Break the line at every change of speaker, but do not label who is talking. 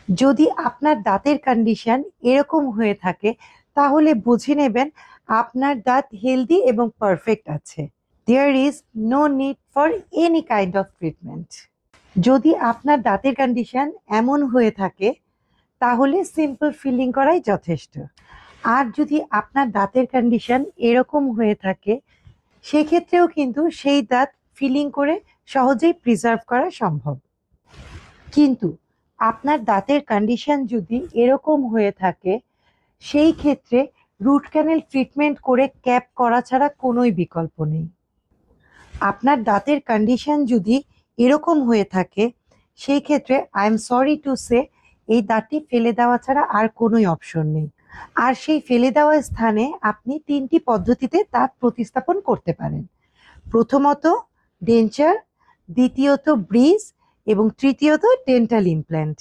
যদি আপনার দাঁতের কন্ডিশন এরকম হয়ে থাকে তাহলে বুঝে নেবেন আপনার দাঁত হেলদি এবং পারফেক্ট আছে। There is no need for any kind of treatment. যদি আপনার দাঁতের কন্ডিশন এমন হয়ে থাকে তাহলে সিম্পল ফিলিং করাই যথেষ্ট। আর যদি আপনার দাঁতের কন্ডিশন এরকম হয়ে থাকে সেক্ষেত্রেও কিন্তু সেই দাঁত ফিলিং করে সহজেই প্রিজার্ভ করা সম্ভব। কিন্তু আপনার দাঁতের কন্ডিশন যদি এরকম হয়ে থাকে সেই ক্ষেত্রে রুট ক্যানেল ট্রিটমেন্ট করে ক্যাপ করা ছাড়া কোনোই বিকল্প নেই। আপনার দাঁতের কন্ডিশন যদি এরকম হয়ে থাকে সেই ক্ষেত্রে I am sorry to say এই দাঁতটি ফেলে দেওয়া ছাড়া আর কোনোই অপশন নেই। আর সেই ফেলে দেওয়া স্থানে আপনি 3টি পদ্ধতিতে দাঁত প্রতিস্থাপন করতে পারেন। প্রথমত ডেঞ্চার, দ্বিতীয়ত ব্রিজ এবং তৃতীয়ত ডেন্টাল ইমপ্ল্যান্ট।